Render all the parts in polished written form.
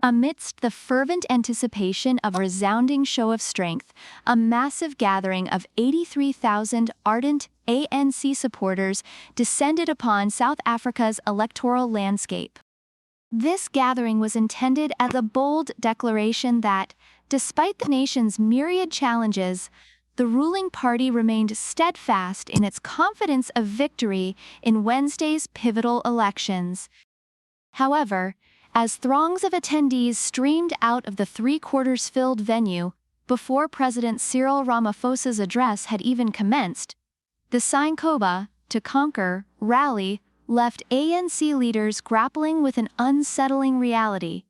Amidst the fervent anticipation of a resounding show of strength, a massive gathering of 83,000 ardent ANC supporters descended upon South Africa's electoral landscape. This gathering was intended as a bold declaration that, despite the nation's myriad challenges, the ruling party remained steadfast in its confidence of victory in Wednesday's pivotal elections. However, as throngs of attendees streamed out of the three-quarters filled venue, before President Cyril Ramaphosa's address had even commenced, the Sinkoba, to conquer, rally, left ANC leaders grappling with an unsettling reality.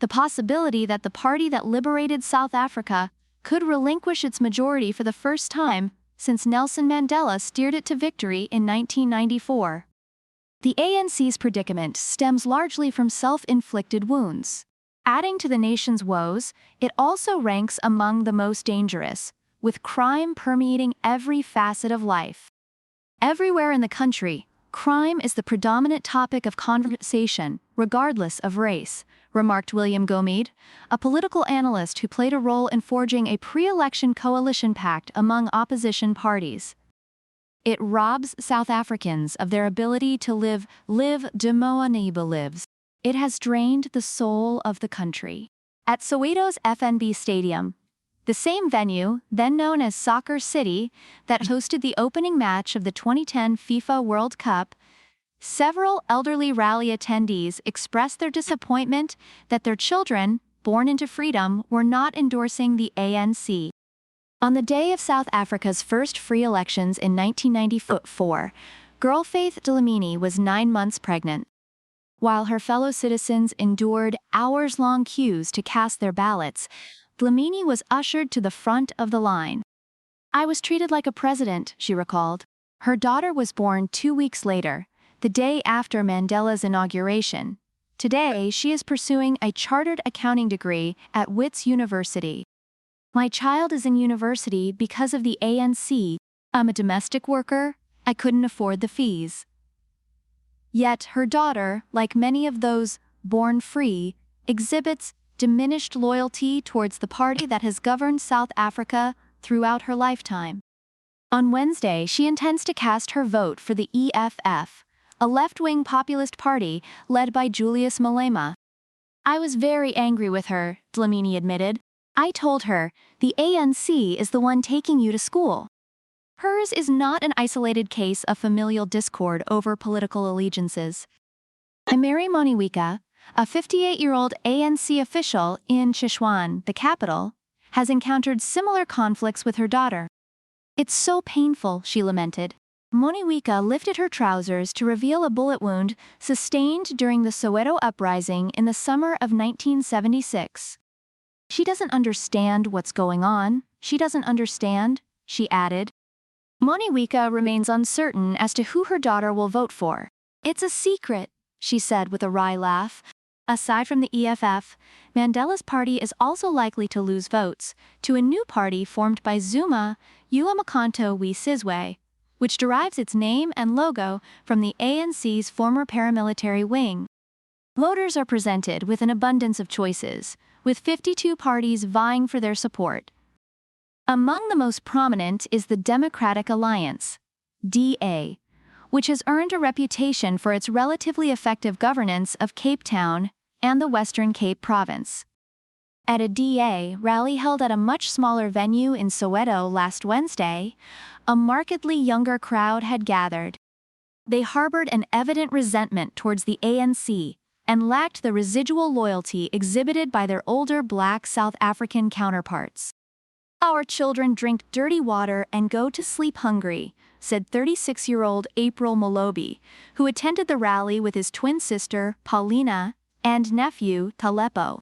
The possibility that the party that liberated South Africa could relinquish its majority for the first time since Nelson Mandela steered it to victory in 1994. The ANC's predicament stems largely from self-inflicted wounds. Adding to the nation's woes, it also ranks among the most dangerous, with crime permeating every facet of life. Everywhere in the country, crime is the predominant topic of conversation, regardless of race, remarked William Gumede, a political analyst who played a role in forging a pre-election coalition pact among opposition parties. It robs South Africans of their ability to live Demoaniba lives. It has drained the soul of the country. At Soweto's FNB Stadium, the same venue, then known as Soccer City, that hosted the opening match of the 2010 FIFA World Cup, several elderly rally attendees expressed their disappointment that their children, born into freedom, were not endorsing the ANC. On the day of South Africa's first free elections in 1994, girl Faith Dlamini was 9 months pregnant. While her fellow citizens endured hours-long queues to cast their ballots, Dlamini was ushered to the front of the line. "I was treated like a president," she recalled. Her daughter was born 2 weeks later, the day after Mandela's inauguration. Today, she is pursuing a chartered accounting degree at Wits University. "My child is in university because of the ANC. I'm a domestic worker. I couldn't afford the fees." Yet her daughter, like many of those born free, exhibits diminished loyalty towards the party that has governed South Africa throughout her lifetime. On Wednesday, she intends to cast her vote for the EFF, a left-wing populist party led by Julius Malema. "I was very angry with her," Dlamini admitted. "I told her, the ANC is the one taking you to school." Hers is not an isolated case of familial discord over political allegiances. Mary Moniweka, a 58-year-old ANC official in Sichuan, the capital, has encountered similar conflicts with her daughter. "It's so painful," she lamented. Moniweka lifted her trousers to reveal a bullet wound sustained during the Soweto uprising in the summer of 1976. "She doesn't understand what's going on. She doesn't understand," she added. Moniweka remains uncertain as to who her daughter will vote for. "It's a secret," she said with a wry laugh. Aside from the EFF, Mandela's party is also likely to lose votes to a new party formed by Zuma, uMkhonto Sizwe, which derives its name and logo from the ANC's former paramilitary wing. Voters are presented with an abundance of choices, with 52 parties vying for their support. Among the most prominent is the Democratic Alliance, DA, which has earned a reputation for its relatively effective governance of Cape Town and the Western Cape Province. At a DA rally held at a much smaller venue in Soweto last Wednesday, a markedly younger crowd had gathered. They harbored an evident resentment towards the ANC and lacked the residual loyalty exhibited by their older black South African counterparts. "Our children drink dirty water and go to sleep hungry," said 36-year-old April Molobi, who attended the rally with his twin sister, Paulina, and nephew, Talepo.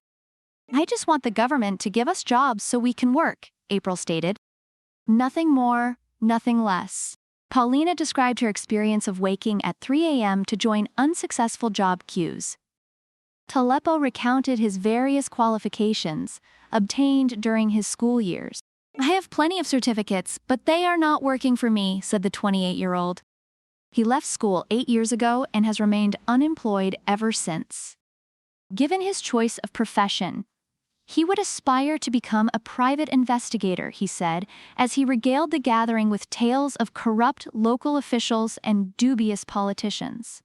"I just want the government to give us jobs so we can work," April stated. "Nothing more, nothing less." Paulina described her experience of waking at 3 a.m. to join unsuccessful job queues. Talepo recounted his various qualifications, obtained during his school years. "I have plenty of certificates, but they are not working for me," said the 28-year-old. He left school 8 years ago and has remained unemployed ever since. Given his choice of profession, he would aspire to become a private investigator, he said, as he regaled the gathering with tales of corrupt local officials and dubious politicians.